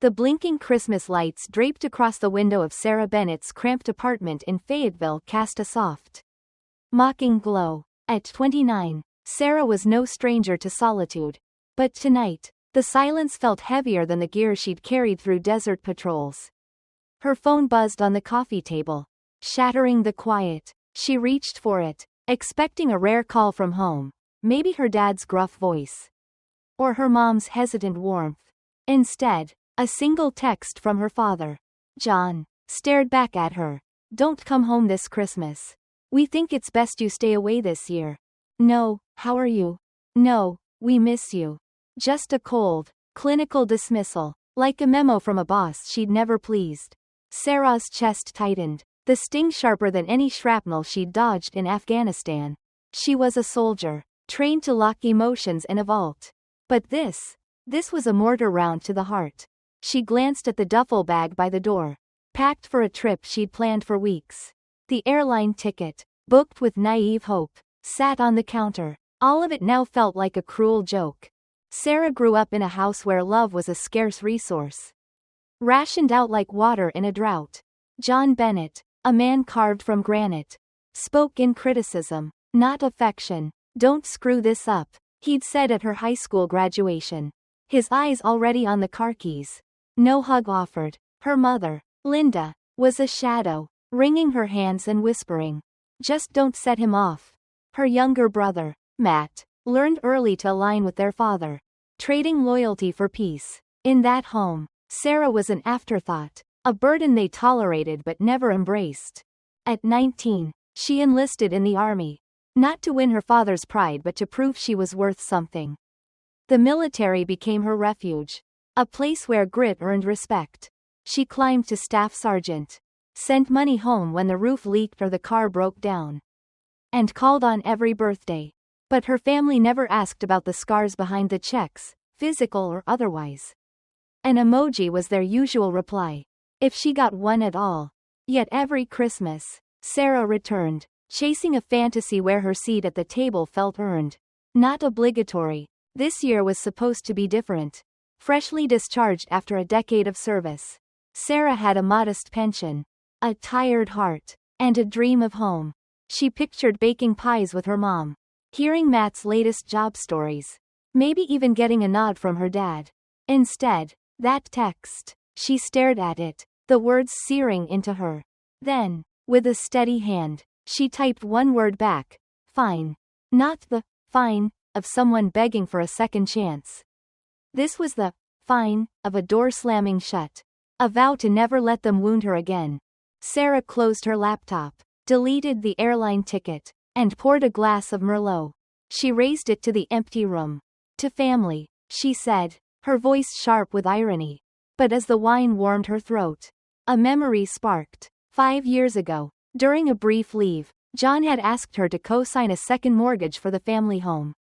The blinking Christmas lights draped across the window of Sarah Bennett's cramped apartment in Fayetteville cast a soft, mocking glow. At 29, Sarah was no stranger to solitude. But tonight, the silence felt heavier than the gear she'd carried through desert patrols. Her phone buzzed on the coffee table, shattering the quiet. She reached for it, expecting a rare call from home, maybe her dad's gruff voice, or her mom's hesitant warmth. Instead, a single text from her father. John stared back at her. "Don't come home this Christmas. We think it's best you stay away this year." "No, how are you?" "No, we miss you." Just a cold, clinical dismissal, like a memo from a boss she'd never pleased. Sarah's chest tightened, the sting sharper than any shrapnel she'd dodged in Afghanistan. She was a soldier, trained to lock emotions in a vault. But this was a mortar round to the heart. She glanced at the duffel bag by the door, packed for a trip she'd planned for weeks. The airline ticket, booked with naive hope, sat on the counter. All of it now felt like a cruel joke. Sarah grew up in a house where love was a scarce resource, rationed out like water in a drought. John Bennett, a man carved from granite, spoke in criticism, not affection. "Don't screw this up," he'd said at her high school graduation, his eyes already on the car keys. No hug offered. Her mother, Linda, was a shadow, wringing her hands and whispering, "Just don't set him off." Her younger brother, Matt, learned early to align with their father, trading loyalty for peace. In that home, Sarah was an afterthought, a burden they tolerated but never embraced. At 19, she enlisted in the army, not to win her father's pride but to prove she was worth something. The military became her refuge, a place where grit earned respect. She climbed to staff sergeant, sent money home when the roof leaked or the car broke down, and called on every birthday. But her family never asked about the scars behind the checks, physical or otherwise. An emoji was their usual reply, if she got one at all. Yet every Christmas, Sarah returned, chasing a fantasy where her seat at the table felt earned, not obligatory. This year was supposed to be different. Freshly discharged after a decade of service, Sarah had a modest pension, a tired heart, and a dream of home. She pictured baking pies with her mom, hearing Matt's latest job stories, maybe even getting a nod from her dad. Instead, that text, she stared at it, the words searing into her. Then, with a steady hand, she typed one word back, "Fine." Not the fine of someone begging for a second chance. This was the fine of a door slamming shut, a vow to never let them wound her again. Sarah closed her laptop, deleted the airline ticket, and poured a glass of Merlot. She raised it to the empty room. "To family," she said, her voice sharp with irony. But as the wine warmed her throat, a memory sparked. 5 years ago, during a brief leave, John had asked her to co-sign a second mortgage for the family home.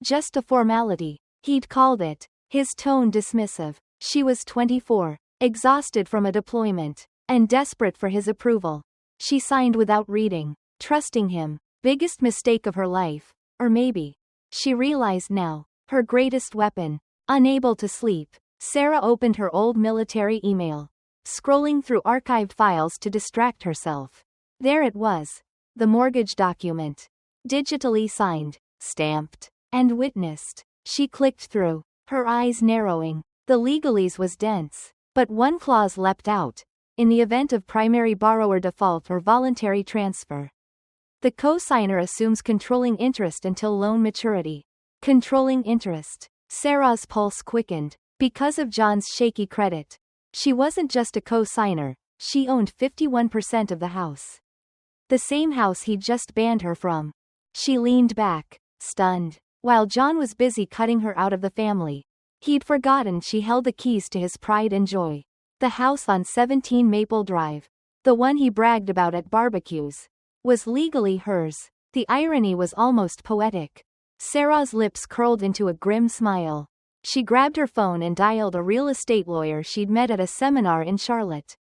Just a formality, he'd called it, his tone dismissive. She was 24, exhausted from a deployment, and desperate for his approval. She signed without reading, trusting him. Biggest mistake of her life, or maybe, she realized now, her greatest weapon. Unable to sleep, Sarah opened her old military email, scrolling through archived files to distract herself. There it was, the mortgage document, digitally signed, stamped, and witnessed. She clicked through, her eyes narrowing. The legalese was dense, but one clause leapt out. In the event of primary borrower default or voluntary transfer, the co-signer assumes controlling interest until loan maturity. Controlling interest. Sarah's pulse quickened. Because of John's shaky credit, she wasn't just a co-signer, she owned 51% of the house. The same house he'd just banned her from. She leaned back, stunned, while John was busy cutting her out of the family. He'd forgotten she held the keys to his pride and joy. The house on 17 Maple Drive, the one he bragged about at barbecues, was legally hers. The irony was almost poetic. Sarah's lips curled into a grim smile. She grabbed her phone and dialed a real estate lawyer she'd met at a seminar in Charlotte.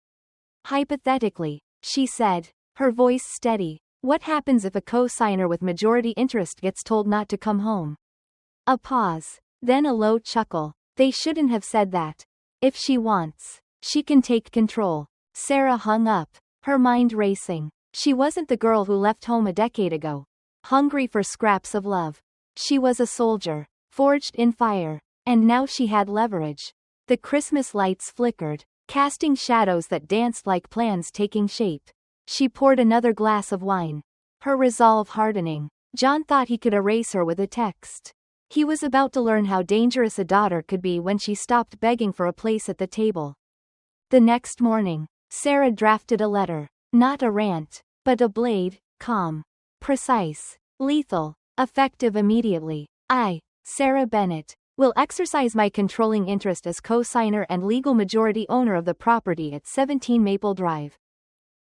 "Hypothetically," she said, her voice steady, "what happens if a co-signer with majority interest gets told not to come home?" A pause, then a low chuckle. "They shouldn't have said that. If she wants, she can take control. Sarah hung up, her mind racing. She wasn't the girl who left home a decade ago, hungry for scraps of love. She was a soldier, forged in fire, and now she had leverage. The Christmas lights flickered, casting shadows that danced like plans taking shape. She poured another glass of wine, her resolve hardening. John thought he could erase her with a text. He was about to learn how dangerous a daughter could be when she stopped begging for a place at the table. The next morning, Sarah drafted a letter. Not a rant, but a blade, calm, precise, lethal, effective immediately. I, Sarah Bennett, will exercise my controlling interest as co-signer and legal majority owner of the property at 17 Maple Drive.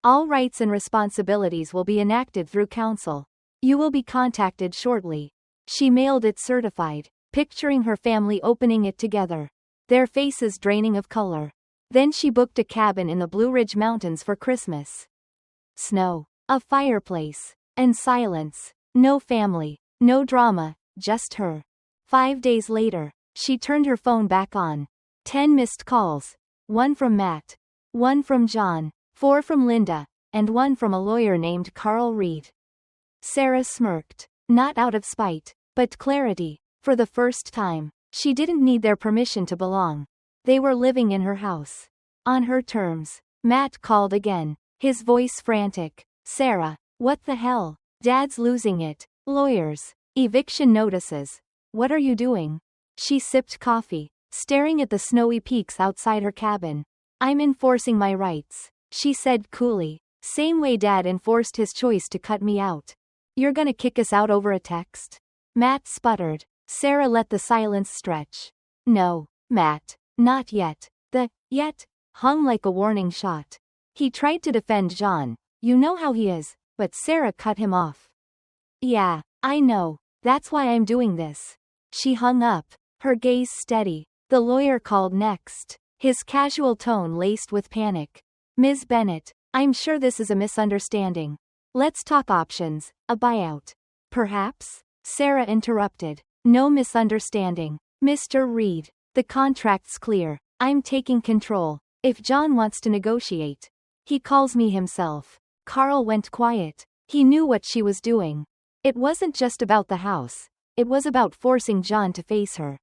All rights and responsibilities will be enacted through council. You will be contacted shortly. She mailed it certified, picturing her family opening it together, their faces draining of color. Then she booked a cabin in the Blue Ridge Mountains for Christmas. Snow, a fireplace, and silence. No family, no drama, just her. 5 days later, she turned her phone back on. 10 missed calls. 1 from Matt. 1 from John. 4 from Linda. And 1 from a lawyer named Carl Reed. Sarah smirked. Not out of spite, but clarity. For the first time, she didn't need their permission to belong. They were living in her house. On her terms. Matt called again, his voice frantic. Sarah, what the hell? Dad's losing it. Lawyers. Eviction notices. What are you doing? She sipped coffee, staring at the snowy peaks outside her cabin. I'm enforcing my rights, she said coolly. Same way Dad enforced his choice to cut me out. You're gonna kick us out over a text? Matt sputtered. Sarah let the silence stretch. No, Matt, not yet. The yet hung like a warning shot. He tried to defend John. You know how he is, but Sarah cut him off. Yeah, I know. That's why I'm doing this. She hung up, her gaze steady. The lawyer called next, his casual tone laced with panic. Ms. Bennett, I'm sure this is a misunderstanding. Let's talk options. A buyout. Perhaps? Sarah interrupted. No misunderstanding. Mr. Reed, the contract's clear. I'm taking control. If John wants to negotiate, he calls me himself. Carl went quiet. He knew what she was doing. It wasn't just about the house. It was about forcing John to face her.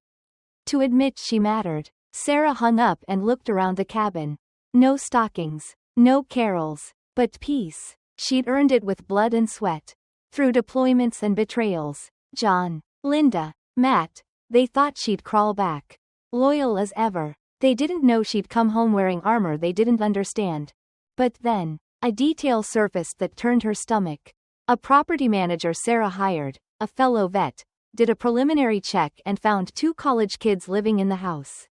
To admit she mattered. Sarah hung up and looked around the cabin. No stockings, no carols, but peace. She'd earned it with blood and sweat. Through deployments and betrayals. John, Linda, Matt, they thought she'd crawl back. Loyal as ever. They didn't know she'd come home wearing armor they didn't understand. But then, a detail surfaced that turned her stomach. A property manager Sarah hired, a fellow vet, did a preliminary check and found 2 college kids living in the house,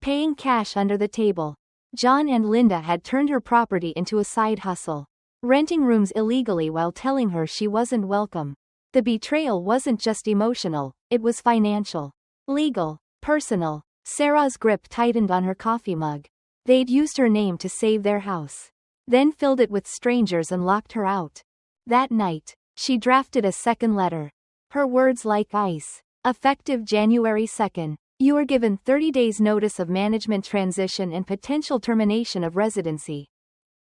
paying cash under the table. John and Linda had turned her property into a side hustle, renting rooms illegally while telling her she wasn't welcome. The betrayal wasn't just emotional, it was financial, legal, personal. Sarah's grip tightened on her coffee mug. They'd used her name to save their house, then filled it with strangers and locked her out. That night, she drafted a second letter. Her words like ice. Effective January 2nd. You are given 30 days notice of management transition and potential termination of residency.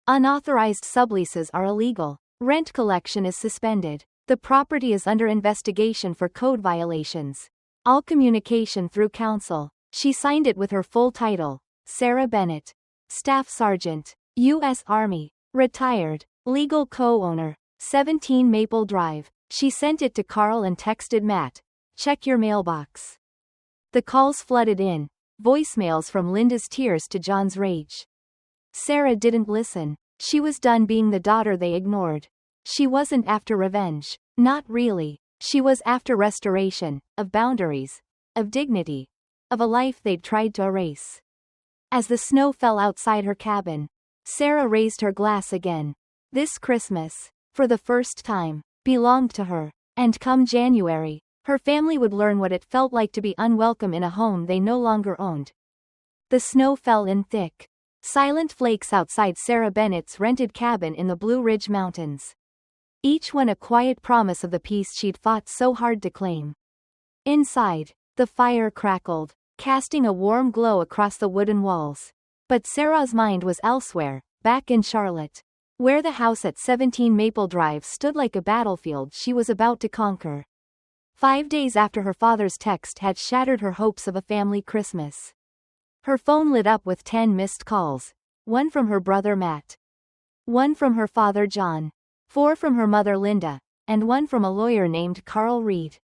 Unauthorized subleases are illegal. Rent collection is suspended. The property is under investigation for code violations. All communication through council. She signed it with her full title. Sarah Bennett. Staff Sergeant. U.S. Army. Retired. Legal co-owner. 17 Maple Drive. She sent it to Carl and texted Matt. Check your mailbox. The calls flooded in. Voicemails from Linda's tears to John's rage. Sarah didn't listen. She was done being the daughter they ignored. She wasn't after revenge. Not really. She was after restoration, of boundaries, of dignity, of a life they'd tried to erase. As the snow fell outside her cabin, Sarah raised her glass again. This Christmas, for the first time, belonged to her. And come January, her family would learn what it felt like to be unwelcome in a home they no longer owned. The snow fell in thick, silent flakes outside Sarah Bennett's rented cabin in the Blue Ridge Mountains. Each one a quiet promise of the peace she'd fought so hard to claim. Inside, the fire crackled. casting a warm glow across the wooden walls. But Sarah's mind was elsewhere, back in Charlotte, where the house at 17 Maple Drive stood like a battlefield she was about to conquer. 5 days after her father's text had shattered her hopes of a family Christmas. Her phone lit up with 10 missed calls, 1 from her brother Matt, 1 from her father John, 4 from her mother Linda, and 1 from a lawyer named Carl Reed.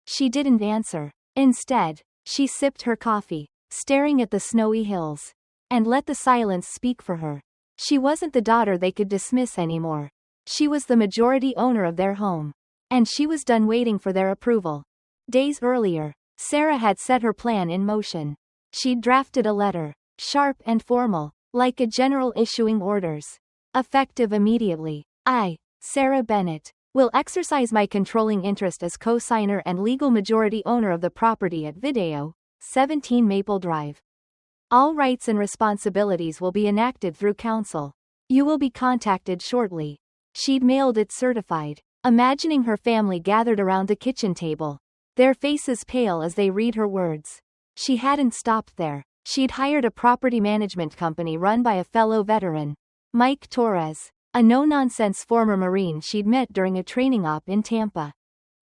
She didn't answer. Instead, she sipped her coffee, staring at the snowy hills, and let the silence speak for her. She wasn't the daughter they could dismiss anymore. She was the majority owner of their home. And she was done waiting for their approval. Days earlier, Sarah had set her plan in motion. She'd drafted a letter, sharp and formal, like a general issuing orders. Effective immediately. I, Sarah Bennett, will exercise my controlling interest as co-signer and legal majority owner of the property at 17 Maple Drive. All rights and responsibilities will be enacted through counsel. You will be contacted shortly. She'd mailed it certified, imagining her family gathered around the kitchen table, their faces pale as they read her words. She hadn't stopped there. She'd hired a property management company run by a fellow veteran, Mike Torres, a no-nonsense former Marine she'd met during a training op in Tampa.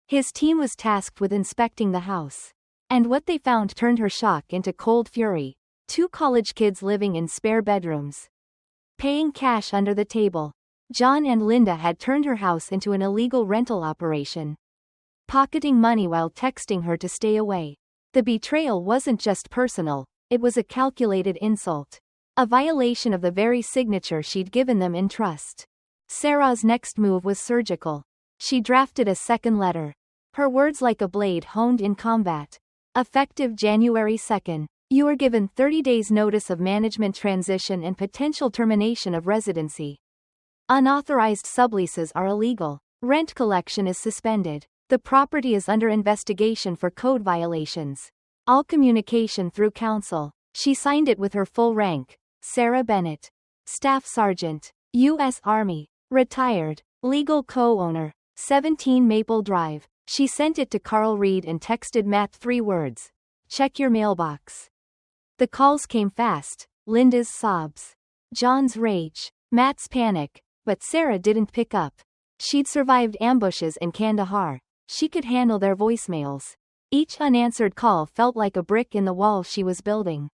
His team was tasked with inspecting the house. And what they found turned her shock into cold fury. 2 college kids living in spare bedrooms, paying cash under the table. John and Linda had turned her house into an illegal rental operation, pocketing money while texting her to stay away. The betrayal wasn't just personal, it was a calculated insult. A violation of the very signature she'd given them in trust. Sarah's next move was surgical. She drafted a second letter, her words like a blade honed in combat. Effective January 2nd. You are given 30 days notice of management transition and potential termination of residency. Unauthorized subleases are illegal. Rent collection is suspended. The property is under investigation for code violations. All communication through counsel. She signed it with her full rank. Sarah Bennett. Staff Sergeant. U.S. Army. Retired. Legal co-owner. 17 Maple Drive. She sent it to Carl Reed and texted Matt 3 words. Check your mailbox. The calls came fast. Linda's sobs. John's rage. Matt's panic. But Sarah didn't pick up. She'd survived ambushes in Kandahar. She could handle their voicemails. Each unanswered call felt like a brick in the wall she was building.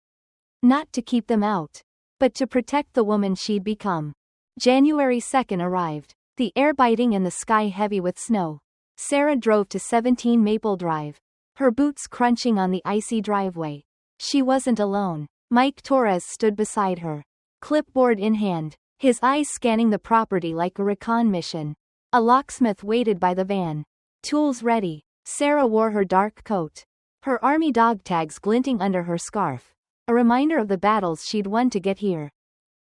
Not to keep them out, but to protect the woman she'd become. January 2nd arrived. The air biting and the sky heavy with snow. Sarah drove to 17 Maple Drive, her boots crunching on the icy driveway. She wasn't alone. Mike Torres stood beside her, clipboard in hand, his eyes scanning the property like a recon mission. A locksmith waited by the van, tools ready. Sarah wore her dark coat, her army dog tags glinting under her scarf, a reminder of the battles she'd won to get here.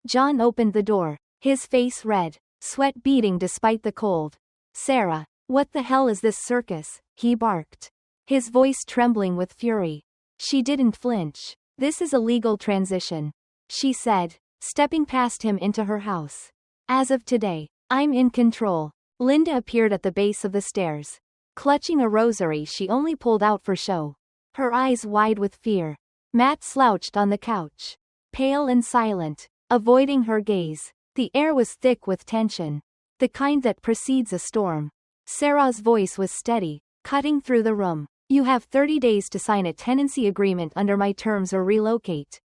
John opened the door, his face red, sweat beading despite the cold. Sarah, what the hell is this circus? He barked, his voice trembling with fury. She didn't flinch. This is a legal transition, she said, stepping past him into her house. As of today, I'm in control. Linda appeared at the base of the stairs, clutching a rosary she only pulled out for show, her eyes wide with fear. Matt slouched on the couch, pale and silent, avoiding her gaze. The air was thick with tension, the kind that precedes a storm. Sarah's voice was steady, cutting through the room. You have 30 days to sign a tenancy agreement under my terms or relocate.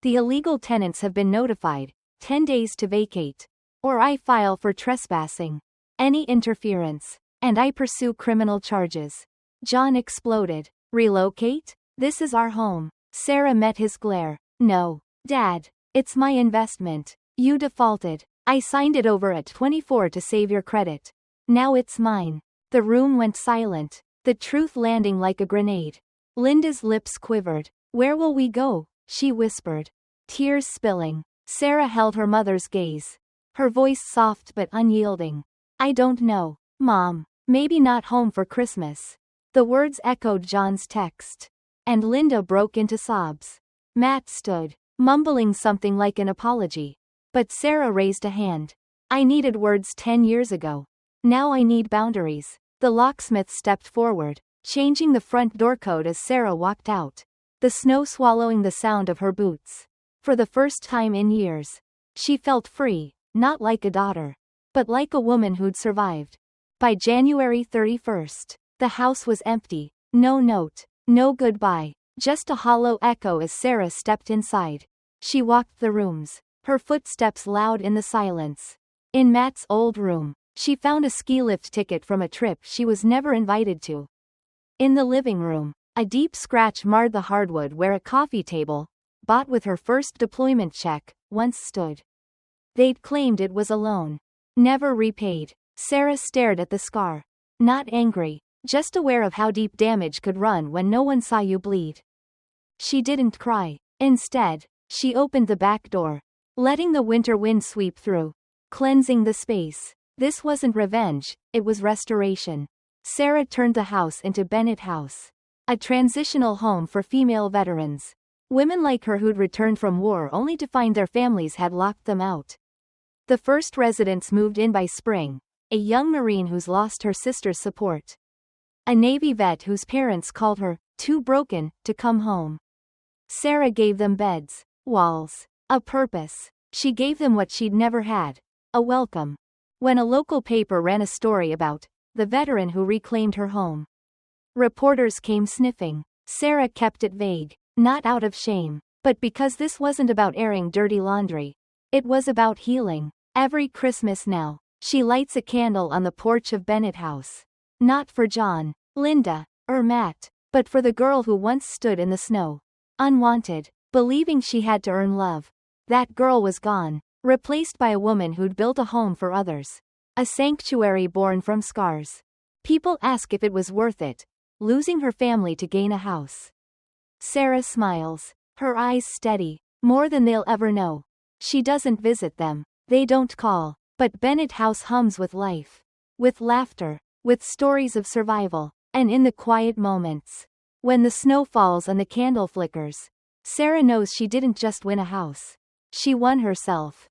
The illegal tenants have been notified, 10 days to vacate. Or I file for trespassing. Any interference, and I pursue criminal charges. John exploded. Relocate? This is our home. Sarah met his glare. No, Dad, it's my investment. You defaulted. I signed it over at 24 to save your credit. Now it's mine. The room went silent, the truth landing like a grenade. Linda's lips quivered. Where will we go? She whispered, tears spilling. Sarah held her mother's gaze, her voice soft but unyielding. I don't know, Mom. Maybe not home for Christmas. The words echoed John's text, and Linda broke into sobs. Matt stood, mumbling something like an apology. But Sarah raised a hand. I needed words 10 years ago. Now I need boundaries. The locksmith stepped forward, changing the front door code as Sarah walked out. the snow swallowing the sound of her boots. For the first time in years, she felt free, not like a daughter, but like a woman who'd survived. By January 31st, the house was empty. No note, no goodbye, just a hollow echo as Sarah stepped inside. She walked the rooms, her footsteps loud in the silence. In Matt's old room, she found a ski lift ticket from a trip she was never invited to. In the living room, a deep scratch marred the hardwood where a coffee table, bought with her first deployment check, once stood. They'd claimed it was a loan, never repaid. Sarah stared at the scar. Not angry, just aware of how deep damage could run when no one saw you bleed. She didn't cry. Instead, she opened the back door, letting the winter wind sweep through, cleansing the space. This wasn't revenge, it was restoration. Sarah turned the house into Bennett House, a transitional home for female veterans. Women like her who'd returned from war only to find their families had locked them out. The first residents moved in by spring, a young Marine who's lost her sister's support. A Navy vet whose parents called her, too broken, to come home. Sarah gave them beds, walls, a purpose. She gave them what she'd never had, a welcome. When a local paper ran a story about the veteran who reclaimed her home, reporters came sniffing. Sarah kept it vague, not out of shame, but because this wasn't about airing dirty laundry. It was about healing. Every Christmas now, she lights a candle on the porch of Bennett House. Not for John, Linda, or Matt, but for the girl who once stood in the snow, unwanted, believing she had to earn love. That girl was gone, replaced by a woman who'd built a home for others. A sanctuary born from scars. People ask if it was worth it, losing her family to gain a house. Sarah smiles, her eyes steady. More than they'll ever know. She doesn't visit them, they don't call, but Bennett House hums with life. With laughter, with stories of survival, and in the quiet moments, when the snow falls and the candle flickers, Sarah knows she didn't just win a house. She won herself.